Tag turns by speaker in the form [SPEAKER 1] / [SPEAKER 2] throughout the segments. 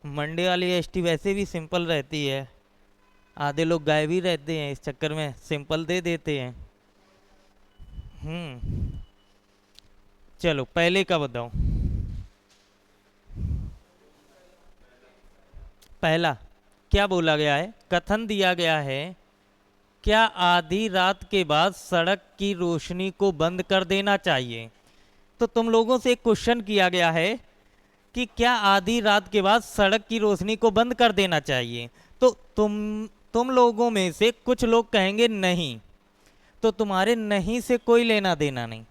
[SPEAKER 1] Monday वाली ST वैसे भी सिंपल रहती है, आधे लोग गायब ही रहते हैं, इस चक्कर में सिंपल दे देते हैं। चलो पहले का बताओ। पहला क्या बोला गया है, कथन दिया गया है, क्या आधी रात के बाद सड़क की रोशनी को बंद कर देना चाहिए। तो तुम लोगों से एक क्वेश्चन किया गया है कि क्या आधी रात के बाद सड़क की रोशनी को बंद कर देना चाहिए। तो तुम लोगों में से कुछ लोग कहेंगे नहीं, तो तुम्हारे नहीं से कोई लेना देना नहीं,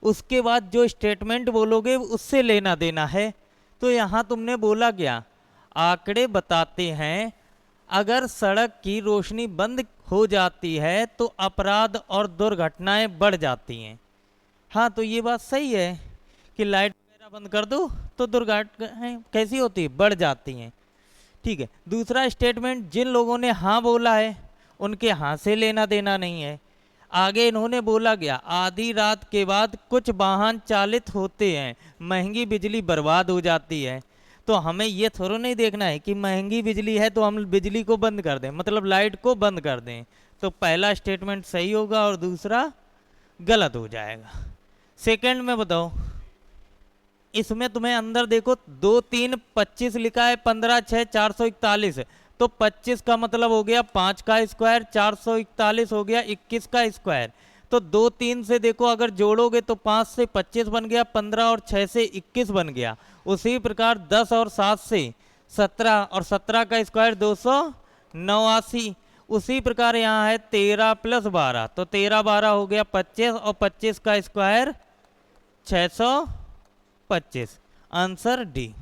[SPEAKER 1] उसके बाद जो स्टेटमेंट बोलोगे उससे लेना देना है। तो यहाँ तुमने बोला क्या, आंकड़े बताते हैं अगर सड़क की रोशनी बंद हो जाती है तो अपराध और दुर्घटनाएं बढ़ जाती हैं। हाँ तो ये बात सही है कि लाइट वगैरह बंद कर दो तो दुर्घटनाएं कैसी होती है, बढ़ जाती हैं। ठीक है, दूसरा स्टेटमेंट जिन लोगों ने हाँ बोला है उनके हाँ से लेना देना नहीं है। आगे इन्होंने बोला गया आधी रात के बाद कुछ वाहन चालित होते हैं, महंगी बिजली बर्बाद हो जाती है। तो हमें ये थोड़ा नहीं देखना है कि महंगी बिजली है तो हम बिजली को बंद कर दें, मतलब लाइट को बंद कर दें। तो पहला स्टेटमेंट सही होगा और दूसरा गलत हो जाएगा। सेकंड में बताओ, इसमें तुम्हें अंदर देखो 2 3 25 लिखा है, 15 6 441। तो 25 का मतलब हो गया 5 का स्क्वायर, 441 हो गया 21 का स्क्वायर। तो 2 3 से देखो अगर जोड़ोगे तो 5 से 25 बन गया, 15 और 6 से 21 बन गया। उसी प्रकार 10 और 7 से 17 और 17 का स्क्वायर 289। उसी प्रकार यहाँ है 13 + 12, तो 13 12 हो गया 25 और 25 का स्क्वायर 625। आंसर डी,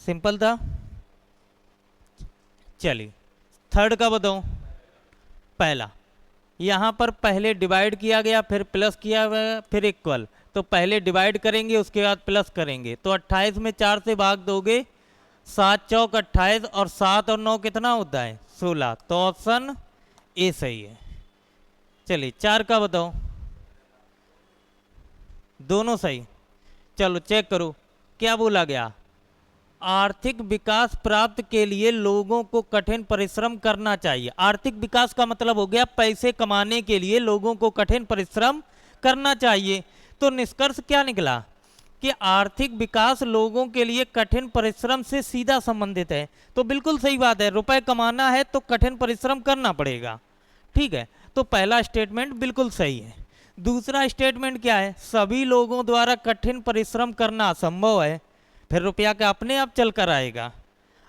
[SPEAKER 1] सिंपल था। चलिए थर्ड का बताओ। पहला यहाँ पर पहले डिवाइड किया गया, फिर प्लस किया गया, फिर इक्वल। तो पहले डिवाइड करेंगे उसके बाद प्लस करेंगे। तो 28 में 4 से भाग दोगे, 7 चौक 28 और 7 और 9 कितना होता है 16। तो ऑप्शन ए सही है। चलिए 4 का बताओ। दोनों सही। चलो चेक करो क्या बोला गया, आर्थिक विकास प्राप्त के लिए लोगों को कठिन परिश्रम करना चाहिए। आर्थिक विकास का मतलब हो गया पैसे कमाने के लिए लोगों को कठिन परिश्रम करना चाहिए। तो निष्कर्ष क्या निकला कि आर्थिक विकास लोगों के लिए कठिन परिश्रम से सीधा संबंधित है। तो बिल्कुल सही बात है, रुपए कमाना है तो कठिन परिश्रम करना पड़ेगा। ठीक है, तो पहला स्टेटमेंट बिल्कुल सही है। दूसरा स्टेटमेंट क्या है, सभी लोगों द्वारा कठिन परिश्रम करना असंभव है। फिर रुपया का अपने आप चल कर आएगा।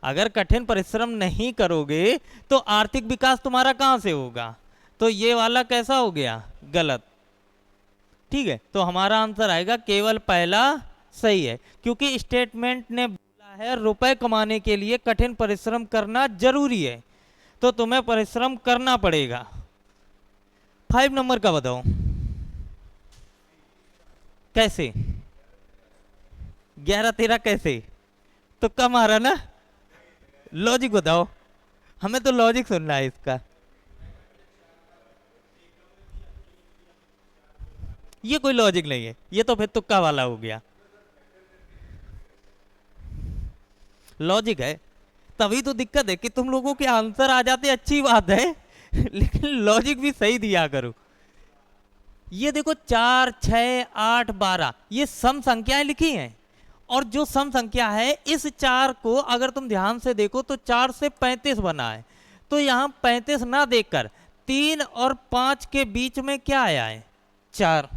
[SPEAKER 1] अगर कठिन परिश्रम नहीं करोगे तो आर्थिक विकास तुम्हारा कहां से होगा। तो ये वाला कैसा हो गया, गलत। ठीक है, तो हमारा आंसर आएगा केवल पहला सही है, क्योंकि स्टेटमेंट ने बोला है रुपए कमाने के लिए कठिन परिश्रम करना जरूरी है, तो तुम्हें परिश्रम करना पड़ेगा। 5 नंबर का बताओ। कैसे 11 13 कैसे, तो कम आ रहा ना, लॉजिक बताओ, हमें तो लॉजिक सुनना है इसका। ये कोई लॉजिक नहीं है, ये तो फिर तुक्का वाला हो गया। लॉजिक है तभी तो दिक्कत है कि तुम लोगों के आंसर आ जाते, अच्छी बात है लेकिन लॉजिक भी सही दिया करो। ये देखो 4 6 8 12 ये सम संख्याएं लिखी हैं, और जो सम संख्या है इस 4 को अगर तुम ध्यान से देखो तो 4 से 35 बना है। तो यहाँ 35 ना देखकर 3 और 5 के बीच में क्या आया है, 4।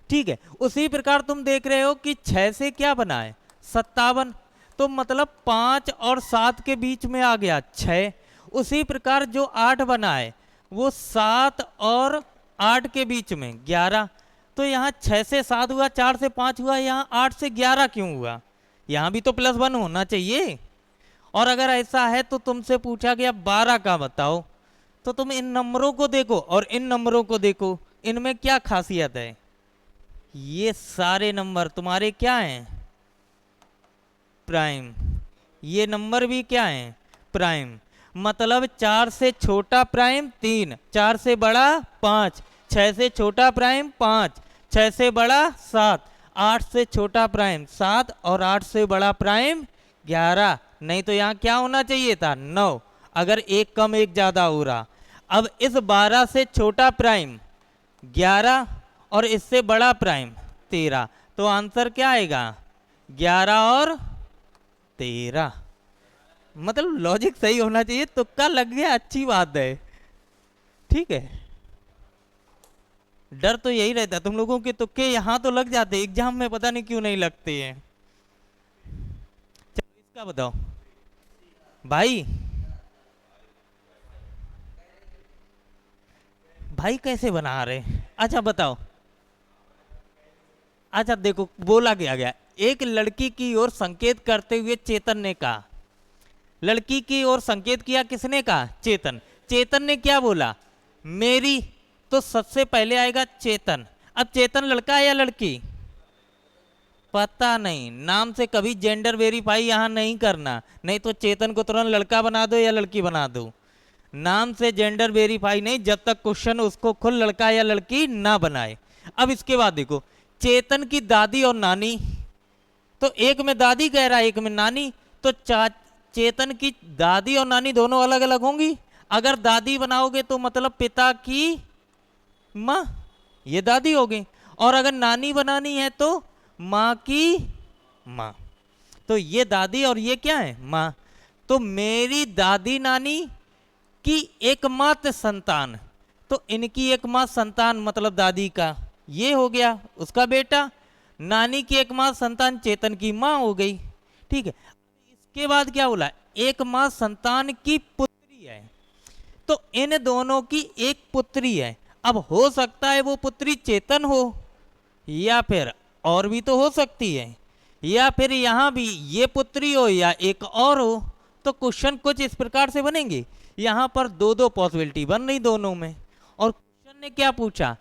[SPEAKER 1] ठीक है, उसी प्रकार तुम देख रहे हो कि 6 से क्या बना है 57, तो मतलब 5 और 7 के बीच में आ गया 6। उसी प्रकार जो 8 बना है वो 7 और 8 के बीच में 11। तो यहाँ 6 से 7 हुआ, 4 से 5 हुआ, यहाँ 8 से 11 क्यों हुआ, यहाँ भी तो +1 होना चाहिए। और अगर ऐसा है तो तुमसे पूछा गया 12 का बताओ, तो तुम इन नंबरों को देखो और इन नंबरों को देखो, इनमें क्या खासियत है। ये सारे नंबर तुम्हारे क्या हैं, प्राइम। ये नंबर भी क्या हैं, प्राइम। मतलब 4 से छोटा प्राइम 3, 4 से बड़ा 5, 6 से छोटा प्राइम 5, 6 से बड़ा 7, 8 से छोटा प्राइम 7 और 8 से बड़ा प्राइम 11। नहीं तो यहाँ क्या होना चाहिए था 9, अगर एक कम एक ज्यादा हो रहा। अब इस 12 से छोटा प्राइम 11 और इससे बड़ा प्राइम 13, तो आंसर क्या आएगा 11 और 13। मतलब लॉजिक सही होना चाहिए, तुक्का लग गया अच्छी बात है, ठीक है। डर तो यही रहता तुम लोगों के तुक्के यहाँ तो लग जाते, एग्जाम में पता नहीं क्यों नहीं लगते हैं। चलो इसका बताओ भाई, भाई कैसे बना रहे, अच्छा बताओ। अच्छा देखो बोला गया गया, एक लड़की की ओर संकेत करते हुए चेतन ने कहा, लड़की की ओर संकेत किया किसने कहा, चेतन। चेतन ने क्या बोला, मेरी, तो सबसे पहले आएगा चेतन। अब चेतन लड़का है या लड़की, पता नहीं, नाम से कभी जेंडर वेरीफाई यहां नहीं करना, नहीं तो चेतन को तुरंत लड़का बना दो या लड़की बना दो। नाम से जेंडर वेरीफाई नहीं, जब तक क्वेश्चन उसको खुद लड़का या लड़की ना बनाए। अब इसके बाद देखो, चेतन की दादी और नानी, तो एक में दादी कह रहा है एक में नानी, तो चेतन की दादी और नानी दोनों अलग अलग होंगी। अगर दादी बनाओगे तो मतलब पिता की माँ, ये दादी हो गई, और अगर नानी बनानी है तो माँ की माँ, तो ये दादी और ये क्या है माँ। तो मेरी दादी नानी की एकमात्र संतान, तो इनकी एकमात्र संतान मतलब दादी का ये हो गया उसका बेटा, नानी की एकमात्र संतान चेतन की माँ हो गई, ठीक है। इसके बाद क्या बोला, एकमात्र संतान की पुत्री है, तो इन दोनों की एक पुत्री है। अब हो सकता है वो पुत्री चेतन हो, या फिर और भी तो हो सकती है, या फिर यहां भी ये पुत्री हो या एक और हो। तो क्वेश्चन कुछ इस प्रकार से बनेंगे, यहां पर दो दो पॉसिबिलिटी बन रही दोनों में। और क्वेश्चन ने क्या पूछा,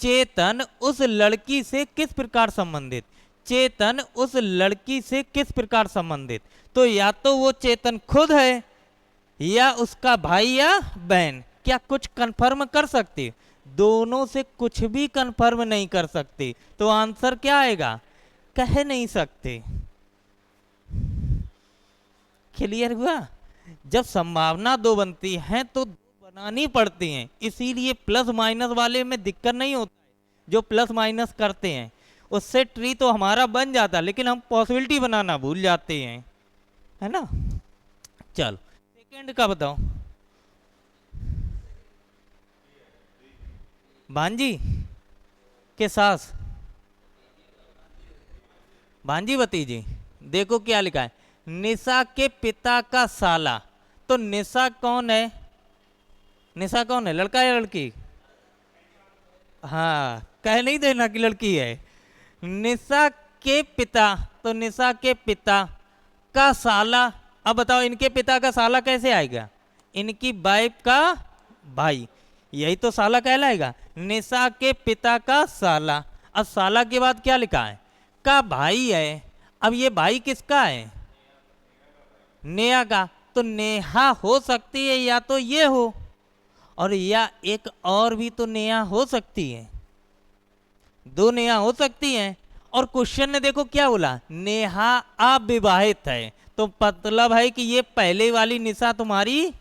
[SPEAKER 1] चेतन उस लड़की से किस प्रकार संबंधित, चेतन उस लड़की से किस प्रकार संबंधित, तो या तो वो चेतन खुद है या उसका भाई या बहन। क्या कुछ कंफर्म कर सकते, दोनों से कुछ भी कंफर्म नहीं कर सकते, तो आंसर क्या आएगा, कह नहीं सकते। क्लियर हुआ, जब संभावना दो बनती है तो दो बनानी पड़ती हैं, इसीलिए प्लस माइनस वाले में दिक्कत नहीं होता है, जो प्लस माइनस करते हैं उससे ट्री तो हमारा बन जाता, लेकिन हम पॉसिबिलिटी बनाना भूल जाते हैं, है ना। चलो सेकंड का बताओ, भांजी के सास, भांजी भतीजी। देखो क्या लिखा है, निशा के पिता का साला, तो निशा कौन है, निशा कौन है, लड़का या लड़की, हाँ कह नहीं देना कि लड़की है। निशा के पिता, तो निशा के पिता का साला। अब बताओ इनके पिता का साला कैसे आएगा, इनकी वाइफ का भाई, यही तो साला कहलाएगा, निशा के पिता का साला। अब साला के बाद क्या लिखा है, का भाई है। अब ये भाई किसका है, नेहा का, तो नेहा हो सकती है या तो ये हो, और या एक और भी तो नेहा हो सकती है, दो नेहा हो सकती हैं। और क्वेश्चन ने देखो क्या बोला, नेहा अविवाहित है, तो मतलब है कि ये पहले वाली निशा तुम्हारी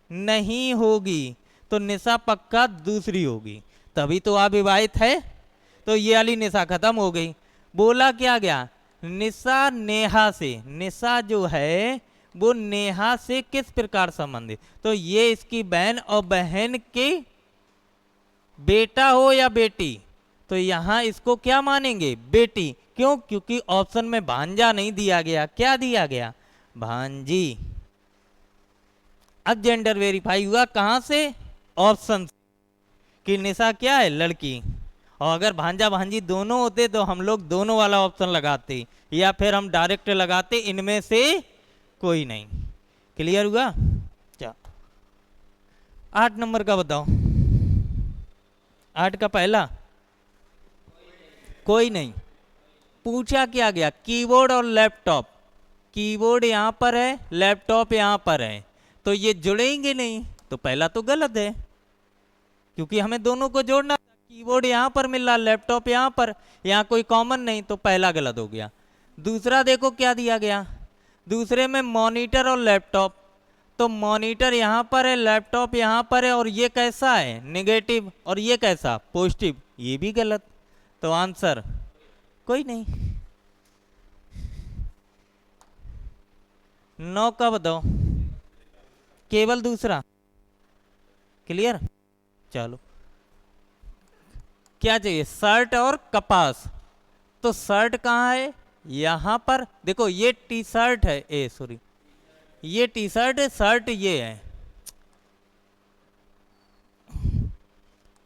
[SPEAKER 1] नहीं होगी, तो निशा पक्का दूसरी होगी, तभी तो अविवाहित है, तो ये वाली निशा खत्म हो गई। बोला क्या गया, निशा नेहा से, निशा जो है वो नेहा से किस प्रकार संबंधित, तो ये इसकी बहन, और बहन के बेटा हो या बेटी, तो यहां इसको क्या मानेंगे, बेटी। क्यों, क्योंकि ऑप्शन में भांजा नहीं दिया गया, क्या दिया गया, भांजी। अब जेंडर वेरीफाई हुआ कहां से, ऑप्शन से, कि निशा क्या है, लड़की। और अगर भांजा भांजी दोनों होते तो हम लोग दोनों वाला ऑप्शन लगाते, या फिर हम डायरेक्ट लगाते इनमें से कोई नहीं। क्लियर हुआ, क्या 8 नंबर का बताओ, 8 का पहला, कोई नहीं। पूछा क्या गया, कीबोर्ड और लैपटॉप, कीबोर्ड यहां पर है, लैपटॉप यहां पर है, तो ये जुड़ेंगे नहीं, तो पहला तो गलत है, क्योंकि हमें दोनों को जोड़ना था। कीबोर्ड यहां पर मिल रहा, लैपटॉप यहां पर, यहां कोई कॉमन नहीं, तो पहला गलत हो गया। दूसरा देखो क्या दिया गया, दूसरे में मॉनिटर और लैपटॉप। तो मॉनिटर यहाँ पर है, लैपटॉप यहाँ पर है, और ये कैसा है नेगेटिव, और ये कैसा पॉजिटिव, ये भी गलत। तो आंसर कोई नहीं। 9 का बताओ, केवल दूसरा। क्लियर, चलो क्या चाहिए, शर्ट और कपास। तो शर्ट कहाँ है, यहाँ पर देखो, ये टी शर्ट है, ए सॉरी, ये टी शर्ट है, शर्ट ये है,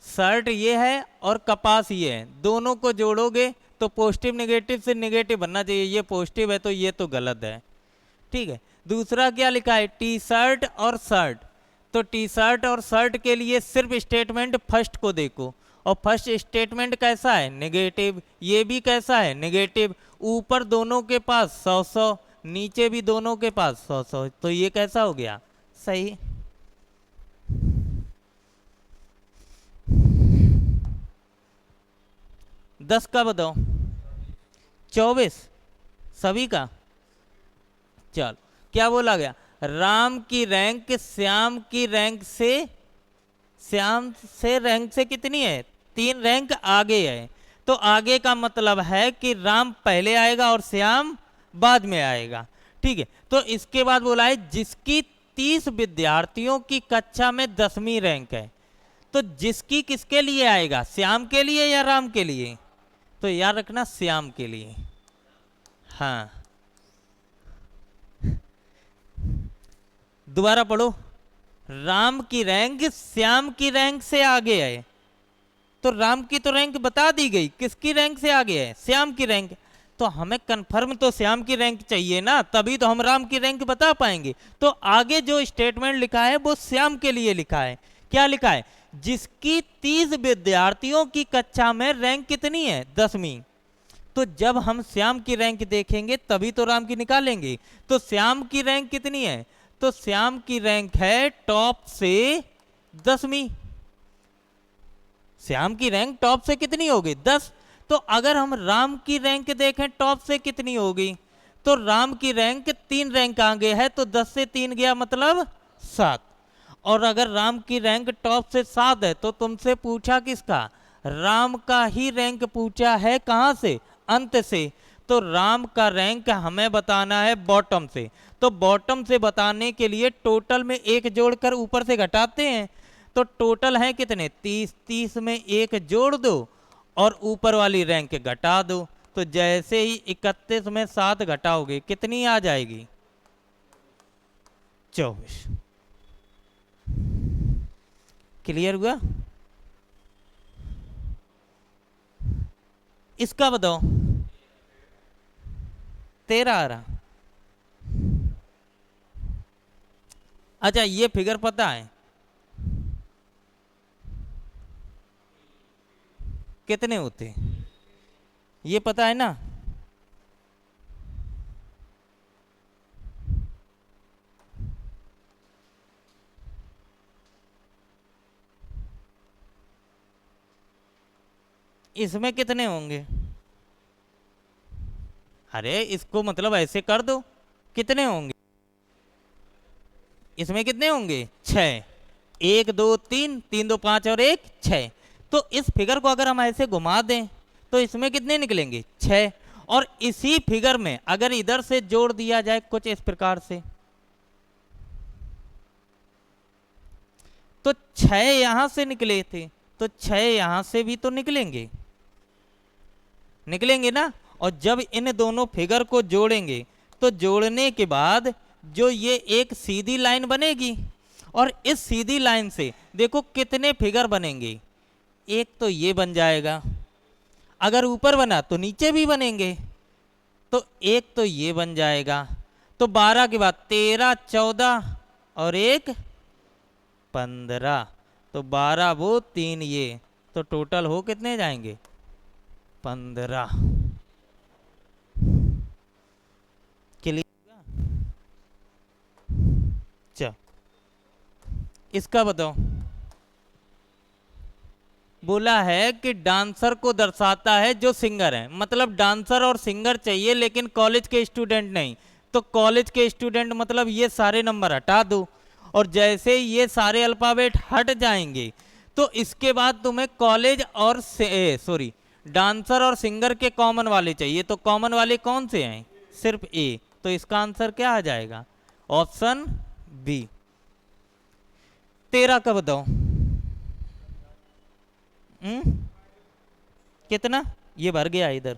[SPEAKER 1] शर्ट ये है और कपास ये है, दोनों को जोड़ोगे तो पॉजिटिव नेगेटिव से नेगेटिव बनना चाहिए, ये पॉजिटिव है तो ये तो गलत है। ठीक है, दूसरा क्या लिखा है, टी शर्ट और शर्ट। तो टी शर्ट और शर्ट के लिए सिर्फ स्टेटमेंट फर्स्ट को देखो, और फर्स्ट स्टेटमेंट कैसा है नेगेटिव, ये भी कैसा है नेगेटिव, ऊपर दोनों के पास 100-100, नीचे भी दोनों के पास 100-100, तो ये कैसा हो गया सही। दस का बताओ, 24 सभी का। चल क्या बोला गया, राम की रैंक श्याम की रैंक से, श्याम से रैंक से कितनी है, 3 रैंक आगे है। तो आगे का मतलब है कि राम पहले आएगा और श्याम बाद में आएगा। ठीक है, तो इसके बाद बोला है जिसकी 30 विद्यार्थियों की कक्षा में 10वीं रैंक है। तो जिसकी किसके लिए आएगा, श्याम के लिए या राम के लिए, तो याद रखना श्याम के लिए। हाँ, दोबारा पढ़ो, राम की रैंक श्याम की रैंक से आगे है। तो राम की तो रैंक बता दी गई, किसकी रैंक से आगे है, श्याम की रैंक। तो हमें कंफर्म तो श्याम की रैंक चाहिए ना, तभी तो हम राम की रैंक बता पाएंगे। तो आगे जो स्टेटमेंट लिखा है वो श्याम के लिए लिखा है। क्या लिखा है, जिसकी 30 विद्यार्थियों की कक्षा में रैंक कितनी है, 10वीं। तो जब हम श्याम की रैंक देखेंगे तभी तो राम की निकालेंगे। तो श्याम की रैंक कितनी है, तो श्याम की रैंक है टॉप से 10वीं। श्याम की रैंक टॉप से कितनी होगी, 10। तो अगर हम राम की रैंक देखें टॉप से कितनी होगी, तो राम की रैंक 3 रैंक आगे है, तो 10 से 3 गया मतलब 7। और अगर राम की रैंक टॉप से 7 है तो तुमसे पूछा किसका, राम का ही रैंक पूछा है, कहां से, अंत से। तो राम का रैंक हमें बताना है बॉटम से। तो बॉटम से बताने के लिए टोटल में 1 जोड़कर ऊपर से घटाते हैं। तो टोटल है कितने, 30, 30 में 1 जोड़ दो और ऊपर वाली रैंक घटा दो। तो जैसे ही 31 में 7 घटाओगे कितनी आ जाएगी, 24। क्लियर हुआ। इसका बताओ, 13 आ रहा। अच्छा ये फिगर पता है कितने होते, ये पता है ना। इसमें कितने होंगे, अरे इसको मतलब ऐसे कर दो, कितने होंगे, इसमें कितने होंगे, 6। 1 2 3, 3 2 5 और 1 6। तो इस फिगर को अगर हम ऐसे घुमा दें तो इसमें कितने निकलेंगे, 6। और इसी फिगर में अगर इधर से जोड़ दिया जाए कुछ इस प्रकार से, तो 6 यहां से निकले थे, तो 6 यहां से भी तो निकलेंगे, निकलेंगे ना। और जब इन दोनों फिगर को जोड़ेंगे तो जोड़ने के बाद जो ये एक सीधी लाइन बनेगी, और इस सीधी लाइन से देखो कितने फिगर बनेंगे, एक तो ये बन जाएगा, अगर ऊपर बना तो नीचे भी बनेंगे, तो एक तो ये बन जाएगा। तो 12 के बाद 13, 14 और 1 15, तो 12 वो 3 ये, तो टोटल हो कितने जाएंगे, 15। क्लियर। चल इसका बताओ, बोला है कि डांसर को दर्शाता है जो सिंगर है, मतलब डांसर और सिंगर चाहिए लेकिन कॉलेज के स्टूडेंट नहीं। तो कॉलेज के स्टूडेंट मतलब ये सारे नंबर हटा दो, और जैसे ये सारे अल्फाबेट हट जाएंगे तो इसके बाद तुम्हें कॉलेज और सॉरी डांसर और सिंगर के कॉमन वाले चाहिए। तो कॉमन वाले कौन से हैं? सिर्फ ए। तो इसका आंसर क्या आ जाएगा? Option B. 13 का बताओ। कितना? ये भर गया इधर।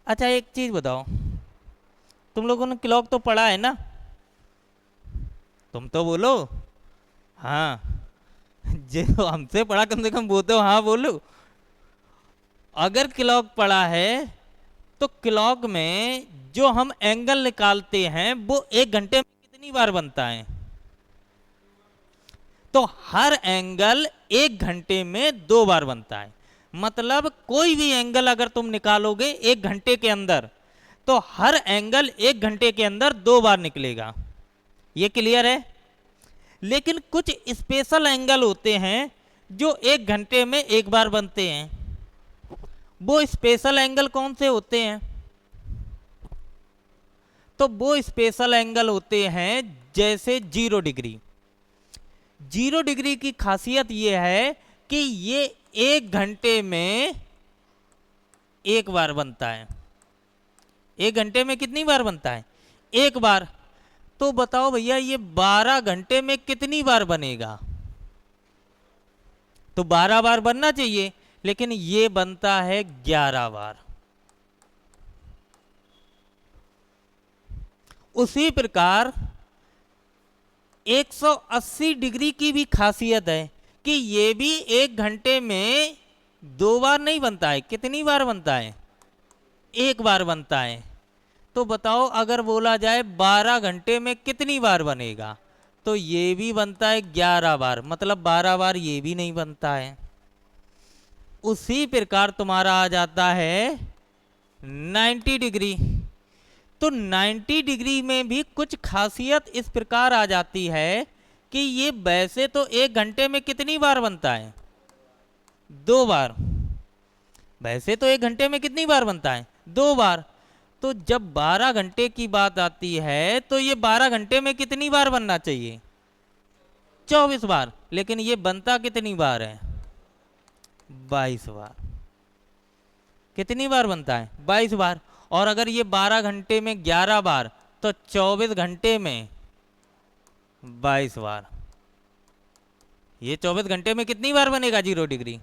[SPEAKER 1] अच्छा एक चीज बताओ, तुम लोगों ने क्लॉक तो पढ़ा है ना? तुम तो बोलो हाँ। जो हमसे पढ़ा कम से कम वो तो हाँ बोलो। अगर क्लॉक पढ़ा है तो क्लॉक में जो हम एंगल निकालते हैं वो 1 घंटे में कितनी बार बनता है? तो हर एंगल 1 घंटे में 2 बार बनता है। मतलब कोई भी एंगल अगर तुम निकालोगे 1 घंटे के अंदर तो हर एंगल 1 घंटे के अंदर 2 बार निकलेगा। ये क्लियर है? लेकिन कुछ स्पेशल एंगल होते हैं जो 1 घंटे में 1 बार बनते हैं। वो स्पेशल एंगल कौन से होते हैं? तो वो स्पेशल एंगल होते हैं जैसे 0 डिग्री। 0 डिग्री की खासियत ये है कि ये 1 घंटे में 1 बार बनता है। 1 घंटे में कितनी बार बनता है? 1 बार। तो बताओ भैया ये 12 घंटे में कितनी बार बनेगा? तो 12 बार बनना चाहिए, लेकिन ये बनता है 11 बार। उसी प्रकार 180 डिग्री की भी खासियत है कि ये भी 1 घंटे में 2 बार नहीं बनता है। कितनी बार बनता है? 1 बार बनता है। तो बताओ अगर बोला जाए 12 घंटे में कितनी बार बनेगा? तो ये भी बनता है 11 बार, मतलब 12 बार ये भी नहीं बनता है। उसी प्रकार तुम्हारा आ जाता है 90 डिग्री। तो 90 डिग्री में भी कुछ खासियत इस प्रकार आ जाती है कि ये वैसे तो 1 घंटे में कितनी बार बनता है? 2 बार। वैसे तो 1 घंटे में कितनी बार बनता है? 2 बार। तो जब 12 घंटे की बात आती है तो ये 12 घंटे में कितनी बार बनना चाहिए? 24 बार। लेकिन ये बनता कितनी बार है? 22 बार। कितनी बार बनता है? 22 बार। और अगर ये 12 घंटे में 11 बार तो 24 घंटे में 22 बार। ये 24 घंटे में कितनी बार बनेगा 0 डिग्री?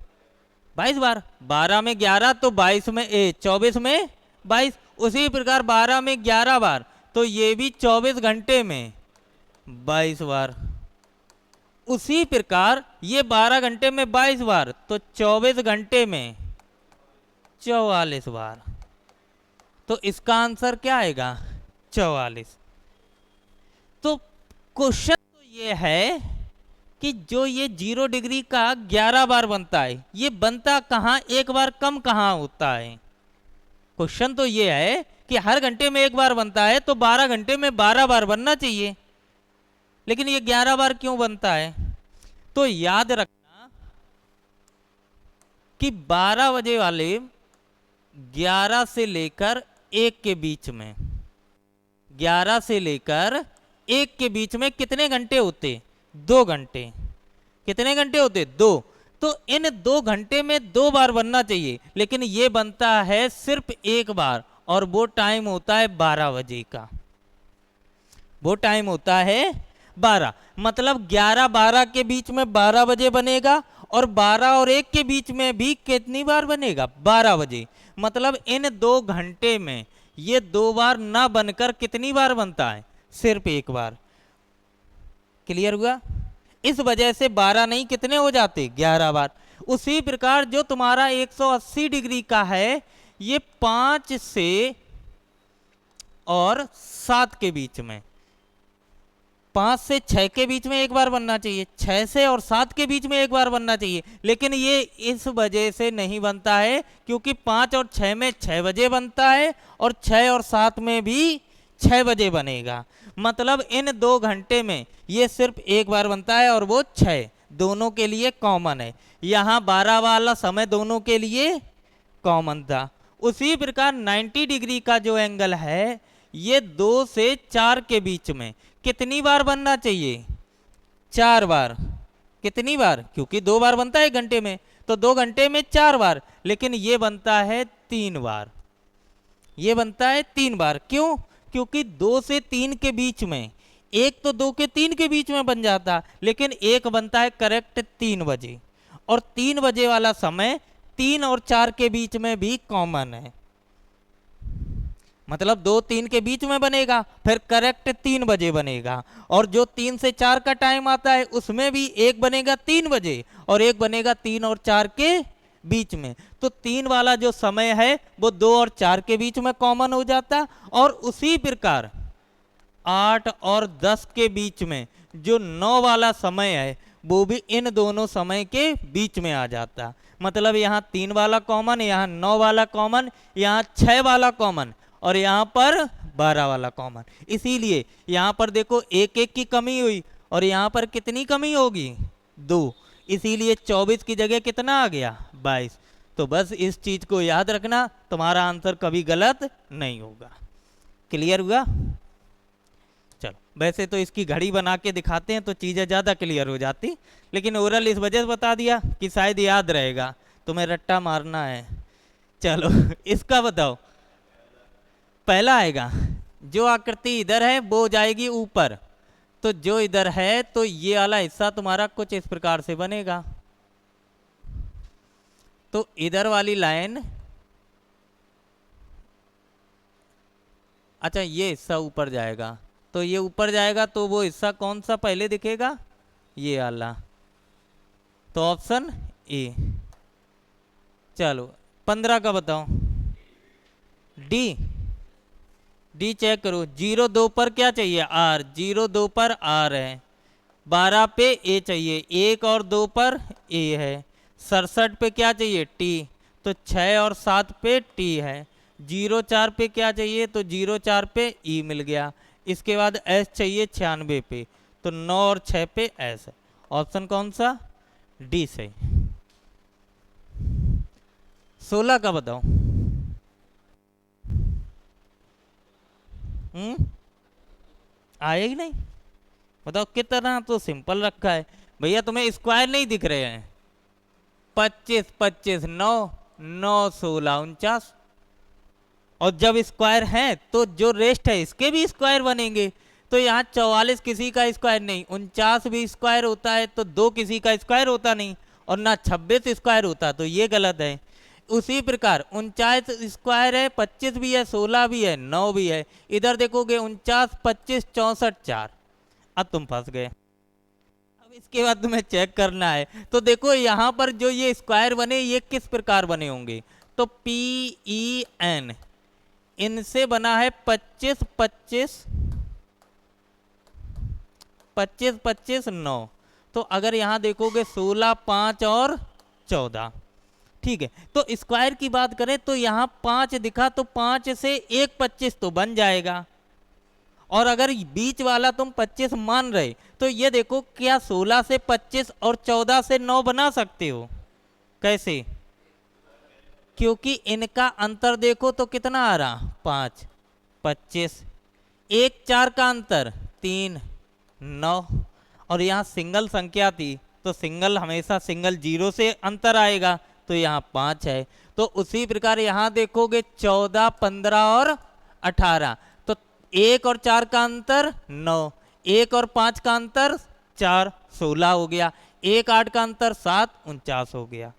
[SPEAKER 1] 22 बार। 12 में 11 तो 22 में 24 में 22। उसी प्रकार 12 में 11 बार तो ये भी 24 घंटे में 22 बार। उसी प्रकार ये 12 घंटे में 22 बार तो 24 घंटे में 44 बार। तो इसका आंसर क्या आएगा? 44। तो क्वेश्चन तो ये है कि जो ये 0 डिग्री का 11 बार बनता है ये बनता कहाँ, 1 बार कम कहाँ होता है? क्वेश्चन तो ये है कि हर घंटे में 1 बार बनता है तो 12 घंटे में 12 बार बनना चाहिए, लेकिन ये 11 बार क्यों बनता है? तो याद रखना कि 12 बजे वाले 11 से लेकर 1 के बीच में, 11 से लेकर 1 के बीच में कितने घंटे होते? 2 घंटे। कितने घंटे होते? 2। तो इन 2 घंटे में 2 बार बनना चाहिए, लेकिन ये बनता है सिर्फ 1 बार, और वो टाइम होता है 12 बजे का। वो टाइम होता है 12। मतलब 11-12 के बीच में 12 बजे बनेगा, और 12 और 1 के बीच में भी कितनी बार बनेगा? 12 बजे। मतलब इन 2 घंटे में ये 2 बार ना बनकर कितनी बार बनता है? सिर्फ 1 बार। क्लियर हुआ? इस वजह से 12 नहीं कितने हो जाते? 11 बार। उसी प्रकार जो तुम्हारा 180 डिग्री का है ये 5 से और 7 के बीच में, 5 से 6 के बीच में 1 बार बनना चाहिए, 6 से और 7 के बीच में 1 बार बनना चाहिए, लेकिन ये इस वजह से नहीं बनता है क्योंकि 5 और 6 में 6 बजे बनता है, और 6 और 7 में भी 6 बजे बनेगा। मतलब इन 2 घंटे में ये सिर्फ 1 बार बनता है, और वो 6। दोनों के लिए कॉमन है। यहाँ 12 वाला समय दोनों के लिए कॉमन था। उसी प्रकार 90 डिग्री का जो एंगल है ये 2 से 4 के बीच में कितनी बार बनना चाहिए? 4 बार। कितनी बार? क्योंकि 2 बार बनता है 1 घंटे में, तो 2 घंटे में 4 बार, लेकिन ये बनता है 3 बार। ये बनता है 3 बार। क्यों? क्योंकि 2 से 3 के बीच में, एक तो 2 के 3 के बीच में बन जाता, लेकिन एक बनता है करेक्ट 3 बजे, और 3 बजे वाला समय 3 और 4 के बीच में भी कॉमन है। मतलब 2-3 के बीच में बनेगा, फिर करेक्ट 3 बजे बनेगा, और जो 3 से 4 का टाइम आता है उसमें भी एक बनेगा 3 बजे और एक बनेगा 3 और 4 के बीच में। तो 3 वाला जो समय है वो 2 और 4 के बीच में कॉमन हो जाता, और उसी प्रकार 8 और 10 के बीच में जो 9 वाला समय है वो भी इन दोनों समय के बीच में आ जाता। मतलब यहाँ 3 वाला कॉमन, यहाँ 9 वाला कॉमन, यहाँ 6 वाला कॉमन, और यहाँ पर 12 वाला कॉमन। इसीलिए यहाँ पर देखो 1-1 की कमी हुई, और यहाँ पर कितनी कमी होगी? 2। इसीलिए 24 की जगह कितना आ गया? 22। तो बस इस चीज को याद रखना, तुम्हारा आंसर कभी गलत नहीं होगा। क्लियर हुआ? चलो, वैसे तो इसकी घड़ी बना के दिखाते हैं तो चीजें ज्यादा क्लियर हो जाती, लेकिन ओरल इस वजह से बता दिया कि शायद याद रहेगा, तुम्हें रट्टा मारना है। चलो इसका बताओ। पहला आएगा, जो आकृति इधर है वो जाएगी ऊपर, तो जो इधर है तो ये वाला हिस्सा तुम्हारा कुछ इस प्रकार से बनेगा। तो इधर वाली लाइन, अच्छा ये हिस्सा ऊपर जाएगा, तो ये ऊपर जाएगा, तो वो हिस्सा कौन सा पहले दिखेगा? ये वाला। तो ऑप्शन ए। चलो 15 का बताओ। डी। डी चेक करो। 0-2 पर क्या चाहिए? आर। 0-2 पर आर है। 12 पे ए चाहिए, 1 और 2 पर ए है। 67 पे क्या चाहिए? टी। तो 6 और 7 पे टी है। 0-4 पे क्या चाहिए? तो 0-4 पे ई मिल गया। इसके बाद एस चाहिए 96 पे, तो 9 और 6 पे एस है। ऑप्शन कौन सा? डी से। 16 का बताओ। आएगी नहीं? बताओ कितना तो सिंपल रखा है भैया, तुम्हें स्क्वायर नहीं दिख रहे हैं? 25, 25, 9, 9, 16, 49। और जब स्क्वायर है तो जो रेस्ट है इसके भी स्क्वायर बनेंगे। तो यहाँ 44 किसी का स्क्वायर नहीं, 49 भी स्क्वायर होता है तो 2 किसी का स्क्वायर होता नहीं, और ना 26 स्क्वायर होता, तो ये गलत है। उसी प्रकार 49 स्क्वायर है, 25 भी है, 16 भी है, 9 भी है। इधर देखोगे 49, 25, 64, 4। अब तुम फंस गए। अब इसके बाद तुम्हें चेक करना है, तो देखो यहाँ पर जो ये स्क्वायर बने ये किस प्रकार बने होंगे? तो PEN इनसे बना है 25, 25, 25, 25, 9। तो अगर यहाँ देखोगे 16, 5 और 14। ठीक है, तो स्क्वायर की बात करें तो यहाँ 5 दिखा, तो 5 से एक 25 तो बन जाएगा। और अगर बीच वाला तुम 25 मान रहे तो ये देखो, क्या 16 से 25 और 14 से 9 बना सकते हो? कैसे? क्योंकि इनका अंतर देखो तो कितना आ रहा? 5, 25, 1, 4 का अंतर 3, 9। और यहाँ सिंगल संख्या थी तो सिंगल हमेशा सिंगल 0 से अंतर आएगा, तो यहाँ 5 है। तो उसी प्रकार यहाँ देखोगे 14, 15 और 18, तो 1 और 4 का अंतर 9, 1 और 5 का अंतर 4, 16 हो गया। 1, 8 का अंतर 7, 49 हो गया।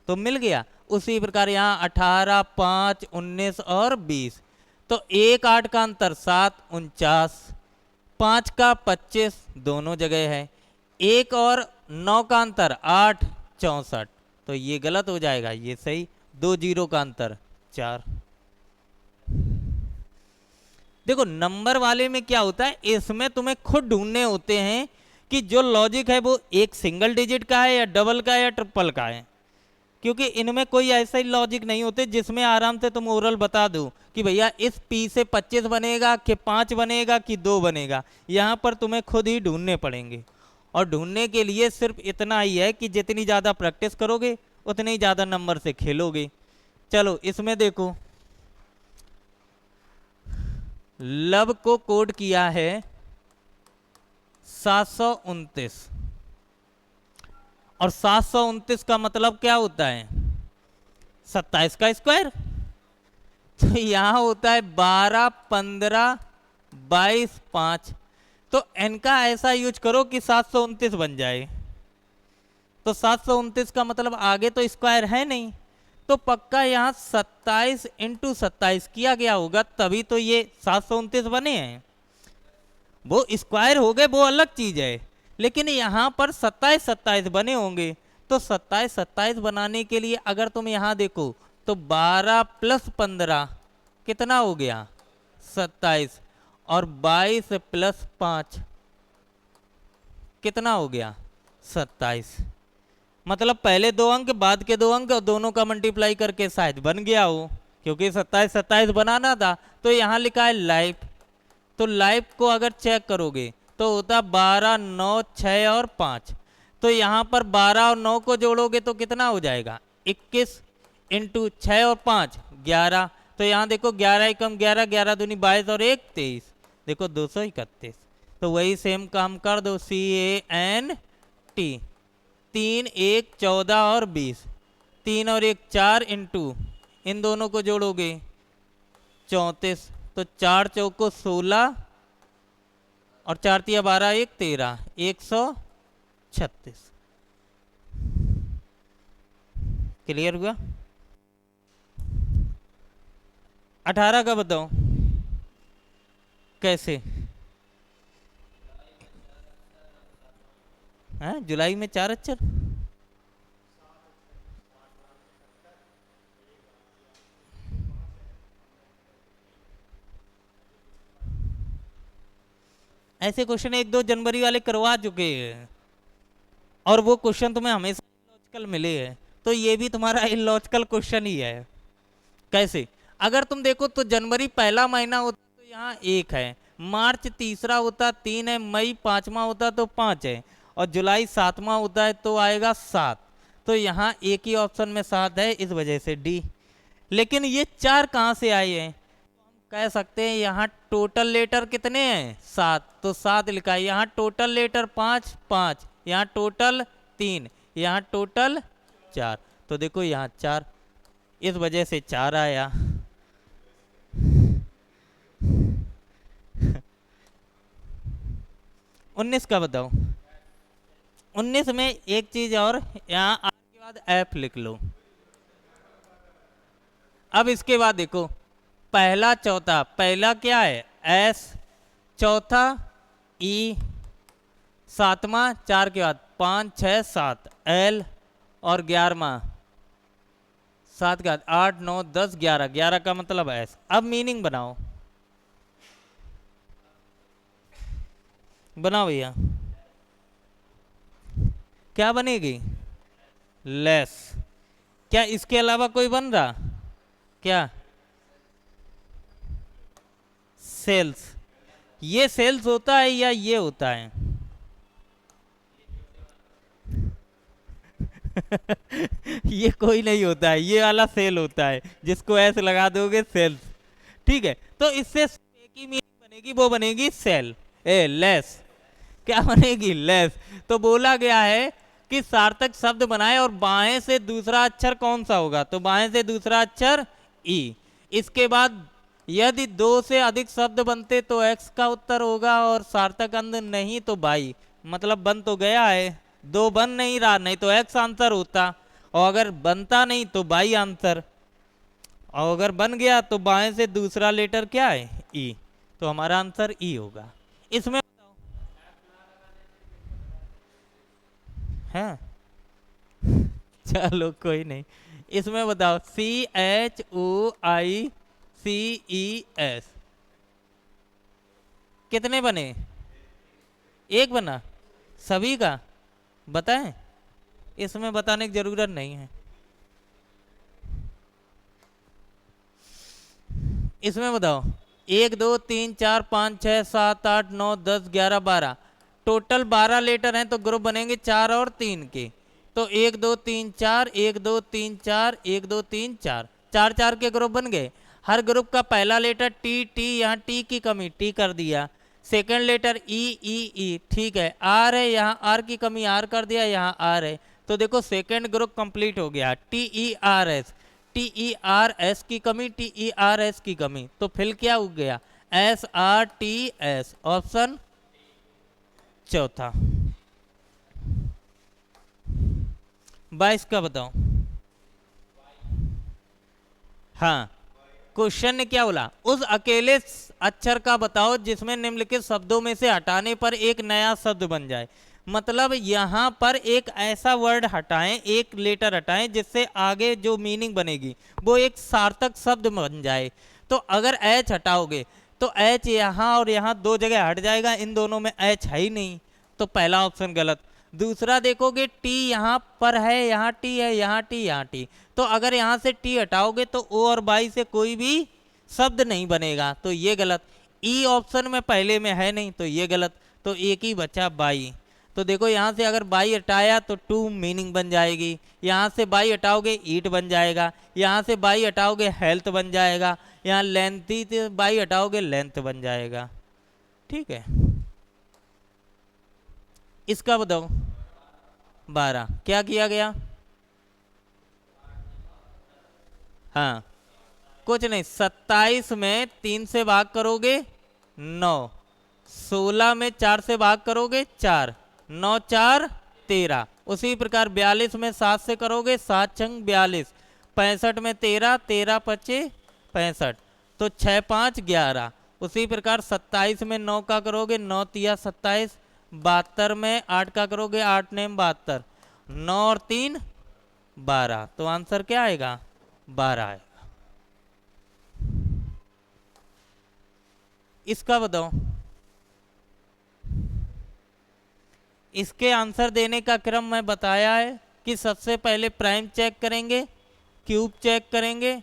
[SPEAKER 1] तो मिल गया। उसी प्रकार यहाँ 18, 5, 19 और 20, तो 1, 8 का अंतर 7, 49, 5 का 25 दोनों जगह है, 1 और 9 का अंतर 8, 64। तो ये गलत हो जाएगा, ये सही। 2 0 का अंतर 4। देखो नंबर वाले में क्या होता है, इसमें तुम्हें खुद ढूंढने होते हैं कि जो लॉजिक है वो एक सिंगल डिजिट का है या डबल का है या ट्रिपल का है, क्योंकि इनमें कोई ऐसा ही लॉजिक नहीं होते जिसमें आराम से तुम ओरल बता दो कि भैया इस P से 25 बनेगा कि 5 बनेगा कि 2 बनेगा। यहाँ पर तुम्हें खुद ही ढूंढने पड़ेंगे। और ढूंढने के लिए सिर्फ इतना ही है कि जितनी ज़्यादा प्रैक्टिस करोगे उतने ही ज़्यादा नंबर से खेलोगे। चलो इसमें देखो, लब को कोड किया है 729, और 729 का मतलब क्या होता है? 27 का स्क्वायर। तो यहां होता है 12, 15, 22, 5। तो n का ऐसा यूज करो कि 729 बन जाए। तो 729 का मतलब आगे तो स्क्वायर है नहीं, तो पक्का यहाँ 27 इंटू 27 किया गया होगा, तभी तो ये 729 बने हैं। वो स्क्वायर हो गए, वो अलग चीज है, लेकिन यहाँ पर 27 27 बने होंगे। तो 27 27 बनाने के लिए अगर तुम यहाँ देखो तो 12 प्लस 15 कितना हो गया? 27। और 22 प्लस 5 कितना हो गया? 27। मतलब पहले दो अंक बाद के दो अंक दोनों का मल्टीप्लाई करके शायद बन गया हो, क्योंकि 27 27 बनाना था। तो यहाँ लिखा है लाइफ। तो लाइफ को अगर चेक करोगे तो होता 12, 9, 6 और 5। तो यहाँ पर 12 और 9 को जोड़ोगे तो कितना हो जाएगा? 21 इंटू 6 और 5 11। तो यहाँ देखो 11 एकम 11, 11 दूनी 22 और 1 23, देखो 231। तो वही सेम काम कर दो, CANT। 3 1 14 और 20, 3 और 1 4 इंटू इन दोनों को जोड़ोगे 34। तो 4 चौको 16 और 4 तिया 12 1 13, 136। क्लियर हुआ? 18 का बताओ कैसे? है जुलाई में 4 अक्षर। ऐसे क्वेश्चन 1-2 जनवरी वाले करवा चुके हैं, और वो क्वेश्चन तुम्हें हमेशा इलॉजिकल मिले हैं। तो ये भी तुम्हारा इलॉजिकल क्वेश्चन ही है। कैसे? अगर तुम देखो तो जनवरी पहला महीना होता तो यहाँ 1 है, मार्च तीसरा होता 3 है, मई पांचवा होता तो 5 है, और जुलाई सातवां होता है तो आएगा 7। तो यहाँ एक ही ऑप्शन में 7 है, इस वजह से डी। लेकिन ये 4 कहाँ से आए हैं? तो हम कह सकते हैं यहाँ टोटल लेटर कितने हैं? 7। तो 7 लिखा है। यहाँ टोटल लेटर 5 5, यहाँ टोटल 3, यहाँ टोटल 4। तो देखो यहाँ 4, इस वजह से 4 आया। उन्नीस का बताओ। 19 में एक चीज और, यहाँ आर के बाद एफ लिख लो। अब इसके बाद देखो, पहला चौथा, पहला क्या है? एस, चौथा ई, सातवां 4 के बाद 5 6 7 एल, और 11वां 7 के बाद 8 9 10 11, 11 का मतलब एस। अब मीनिंग बनाओ, बनाओ भैया। क्या बनेगी? लेस। क्या इसके अलावा कोई बन रहा? क्या? सेल्स। ये सेल्स होता है या ये होता है? ये कोई नहीं होता है, ये वाला सेल होता है, जिसको ऐसे लगा दोगे सेल्स। ठीक है, तो इससे एक ही मीनिंग बनेगी, वो बनेगी सेल। लेस। क्या बनेगी? लेस। तो बोला गया है कि सार्थक शब्द बनाए और बाएं से दूसरा अक्षर कौन सा होगा? तो बाएं से दूसरा अक्षर ई। इसके बाद यदि 2 से अधिक शब्द बनते तो एक्स का उत्तर होगा, और सार्थक अंध नहीं तो बाई। मतलब बन तो गया है, 2 बन नहीं रहा, नहीं तो एक्स आंसर होता, और अगर बनता नहीं तो बाई आंसर, और अगर बन गया तो बाएं से दूसरा लेटर क्या है? ई। तो हमारा आंसर ई होगा। इसमें है, चलो कोई नहीं। इसमें बताओ, CHOICES कितने बने? एक बना सभी का? बताएं? इसमें बताने की जरूरत नहीं है। इसमें बताओ, 1 2 3 4 5 6 7 8 9 10 11 12, टोटल 12 लेटर हैं तो ग्रुप बनेंगे 4 और 3 के। तो 1 2 3 4, 1 2 3 4, 1 2 3 4, 4 4 के ग्रुप बन गए। हर ग्रुप का पहला लेटर टी टी, यहाँ टी की कमी टी कर दिया। सेकंड लेटर ई ई ई, ठीक है। आर है, यहाँ आर की कमी आर कर दिया, यहाँ आर है। तो देखो सेकंड ग्रुप कंप्लीट हो गया। T E R S, T E R S की कमी, टी ई आर एस की कमी, तो फिर क्या हो गया? S R T S, option चौथा। 22 का बताओ। हाँ, क्वेश्चन ने क्या बोला? उस अकेले अक्षर का बताओ जिसमें निम्नलिखित शब्दों में से हटाने पर एक नया शब्द बन जाए। मतलब यहाँ पर एक ऐसा वर्ड हटाएं, एक लेटर हटाएं जिससे आगे जो मीनिंग बनेगी वो एक सार्थक शब्द बन जाए। तो अगर एच हटाओगे तो एच यहाँ और यहाँ दो जगह हट जाएगा, इन दोनों में एच है ही नहीं, तो पहला ऑप्शन गलत। दूसरा देखोगे टी यहाँ पर है, यहाँ टी है, यहाँ टी, यहाँ टी, तो अगर यहाँ से टी हटाओगे तो ओ और बाई से कोई भी शब्द नहीं बनेगा, तो ये गलत। ई ऑप्शन में पहले में है नहीं, तो ये गलत। तो एक ही बचा बाई। तो देखो यहाँ से अगर बाई हटाया तो टू मीनिंग बन जाएगी, यहाँ से बाई हटाओगे ईट बन जाएगा, यहाँ से बाई हटाओगे हेल्थ बन जाएगा, यहाँ लेंथी से बाई हटाओगे लेंथ बन जाएगा। ठीक है, इसका बताओ। 12 क्या किया गया? हाँ, कुछ नहीं, 27 में 3 से भाग करोगे 9, 16 में 4 से भाग करोगे 4, 9 4 13। उसी प्रकार 42 में 7 से करोगे 7 छंग 42, 65 में 13, 13 पचे 65, तो 6 5 11। उसी प्रकार 27 में 9 का करोगे 9 तिया 27, 72 में 8 का करोगे 8 ने 72, 9 और 3 12, तो आंसर क्या आएगा? 12 आएगा। इसका बताओ। इसके आंसर देने का क्रम मैं बताया है कि सबसे पहले प्राइम चेक करेंगे, क्यूब चेक करेंगे,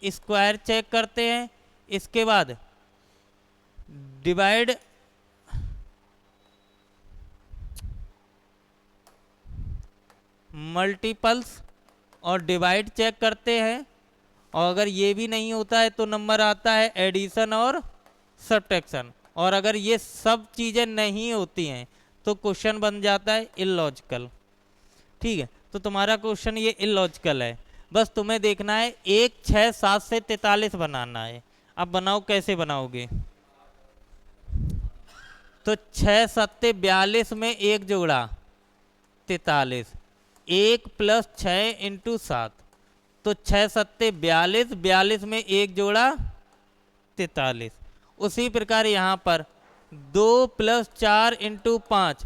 [SPEAKER 1] स्क्वायर चेक करते हैं, इसके बाद डिवाइड मल्टीपल्स और डिवाइड चेक करते हैं, और अगर ये भी नहीं होता है तो नंबर आता है एडिशन और सब्ट्रैक्शन, और अगर ये सब चीज़ें नहीं होती हैं तो क्वेश्चन बन जाता है इलॉजिकल। ठीक है, तो तुम्हारा क्वेश्चन ये इलॉजिकल है। बस तुम्हें देखना है 1 6 7 से 43 बनाना है। अब बनाओ, कैसे बनाओगे? तो 6 7 42 में एक जोड़ा 43, 1 + 6 × 7, तो 6 7 42, 42 में एक जोड़ा 43। उसी प्रकार यहाँ पर 2 + 4 × 5,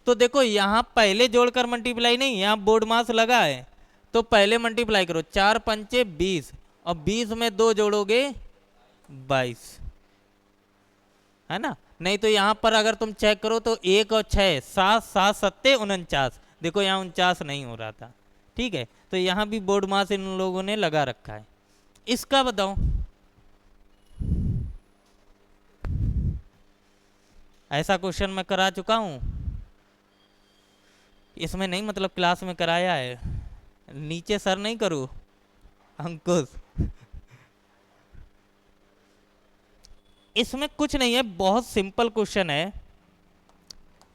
[SPEAKER 1] तो देखो यहाँ पहले जोड़कर मल्टीप्लाई नहीं, यहाँ बोर्ड मास लगा है, तो पहले मल्टीप्लाई करो। 4 पंचे 20, और 20 में 2 जोड़ोगे 22, है ना? नहीं तो यहाँ पर अगर तुम चेक करो तो 1 और 6 7 7 7 49, देखो यहाँ 49 नहीं हो रहा था। ठीक है, तो यहाँ भी बोर्ड मास इन लोगों ने लगा रखा है। इसका बताओ। ऐसा क्वेश्चन मैं करा चुका हूँ, इसमें नहीं, मतलब क्लास में कराया है। नीचे सर नहीं करूँ, अंकुश। इसमें कुछ नहीं है, बहुत सिंपल क्वेश्चन है,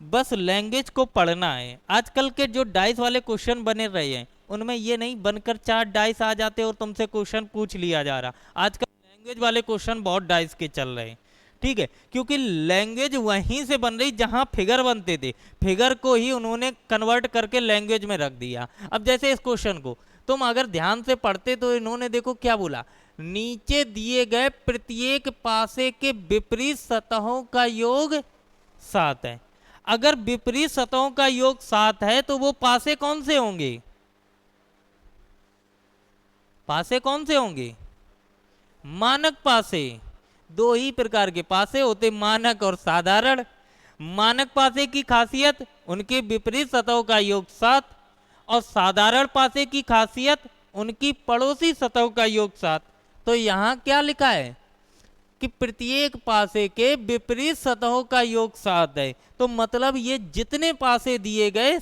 [SPEAKER 1] बस लैंग्वेज को पढ़ना है। आजकल के जो डाइस वाले क्वेश्चन बने रहे हैं उनमें ये नहीं बनकर 4 डाइस आ जाते और तुमसे क्वेश्चन पूछ लिया जा रहा। आजकल लैंग्वेज वाले क्वेश्चन बहुत डाइस के चल रहे हैं। ठीक है, क्योंकि लैंग्वेज वहीं से बन रही जहां फिगर बनते थे, फिगर को ही उन्होंने कन्वर्ट करके लैंग्वेज में रख दिया। अब जैसे इस क्वेश्चन को तुम अगर ध्यान से पढ़ते तो इन्होंने देखो क्या बोला, नीचे दिए गए प्रत्येक पासे के विपरीत सतहों का योग 7 है। अगर विपरीत सतहों का योग 7 है तो वो पासे कौन से होंगे? पासे कौन से होंगे? मानक पासे। दो ही प्रकार के पासे होते, मानक और साधारण। मानक पासे की खासियत उनके विपरीत सतहों का योग 7, और साधारण पासे की खासियत उनकी पड़ोसी सतहों का योग 7। तो यहाँ क्या लिखा है? कि प्रत्येक पासे के विपरीत सतहों का योग 7 है। तो मतलब ये जितने पासे दिए गए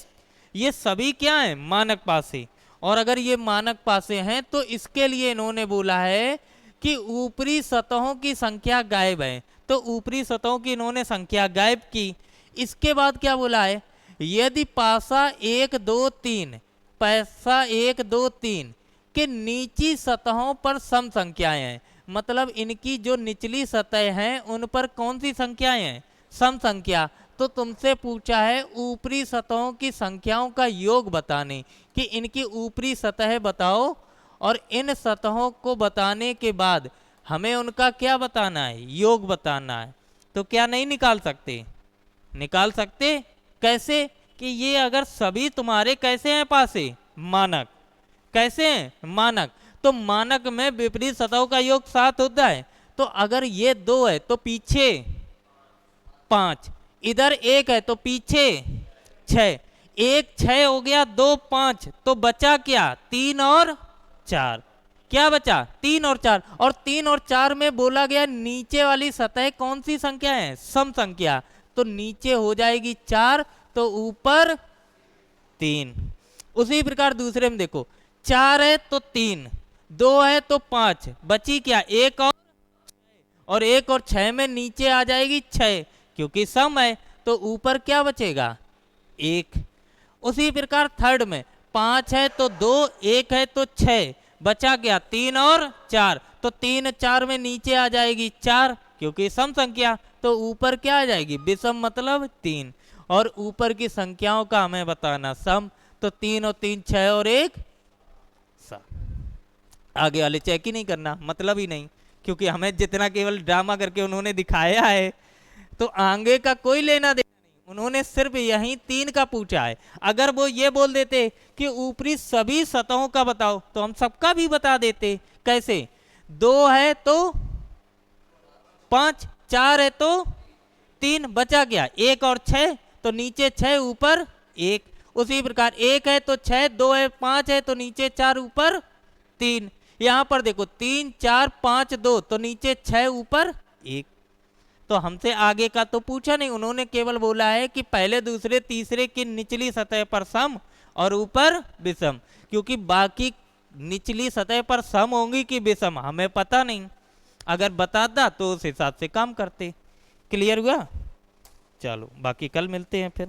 [SPEAKER 1] ये सभी क्या हैं, मानक पासे। और अगर ये मानक पासे हैं तो इसके लिए इन्होंने बोला है कि ऊपरी सतहों की संख्या गायब है। तो ऊपरी सतहों की इन्होंने संख्या गायब की। इसके बाद क्या बोला है, यदि पासा 1 2 3 पासा 1 2 3 के नीची सतहों पर सम संख्याएं हैं, मतलब इनकी जो निचली सतह हैं उन पर कौन सी संख्याएं हैं, सम संख्या। तो तुमसे पूछा है ऊपरी सतहों की संख्याओं का योग बताने, कि इनकी ऊपरी सतह बताओ और इन सतहों को बताने के बाद हमें उनका क्या बताना है, योग बताना है। तो क्या नहीं निकाल सकते, निकाल सकते। कैसे, कि ये अगर सभी तुम्हारे कैसे हैं पासे, मानक, कैसे हैं, मानक। तो मानक में विपरीत सतहों का योग 7 होता है। तो अगर ये 2 है तो पीछे 5, इधर 1 है तो पीछे 6, 1 6 हो गया, 2 5, तो बचा क्या, 3 और 4। क्या बचा, 3 और 4। और 3 और 4 में बोला गया नीचे वाली सतह कौन सी संख्या है, सम संख्या। तो नीचे हो जाएगी 4 तो ऊपर 3। उसी प्रकार दूसरे में देखो, 4 है तो 3, 2 है तो 5, बची क्या, 1 और 1 और 6 में नीचे आ जाएगी 6, क्योंकि सम है। तो ऊपर क्या बचेगा, 1। उसी प्रकार थर्ड में 5 है तो 2, 1 है तो 6, बचा क्या, 3 और 4। तो 3 4 में नीचे आ जाएगी 4, क्योंकि सम संख्या। तो ऊपर क्या आ जाएगी, विषम मतलब 3। और ऊपर की संख्याओं का हमें बताना सम। तो 3 और 3 6 और 1 7। आगे वाले चेक ही नहीं करना, मतलब ही नहीं, क्योंकि हमें जितना केवल ड्रामा करके उन्होंने दिखाया है तो आगे का कोई लेना देना नहीं। उन्होंने सिर्फ यही 3 का पूछा है। अगर वो ये बोल देते कि ऊपरी सभी सतहों का बताओ तो हम सबका भी बता देते। कैसे, 2 है तो 5, 4 है तो 3, बचा गया 1 और 6, तो नीचे 6 ऊपर 1। उसी प्रकार 1 है तो 6, 2 है 5 है तो नीचे 4 ऊपर 3। यहां पर देखो 3 4 5 2, तो नीचे 6 ऊपर 1। तो हमसे आगे का तो पूछा नहीं, उन्होंने केवल बोला है कि पहले दूसरे तीसरे की निचली सतह पर सम और ऊपर विषम, क्योंकि बाकी निचली सतह पर सम होंगी कि विषम हमें पता नहीं। अगर बताता तो उस हिसाब से काम करते। क्लियर हुआ, चलो बाकी कल मिलते हैं फिर।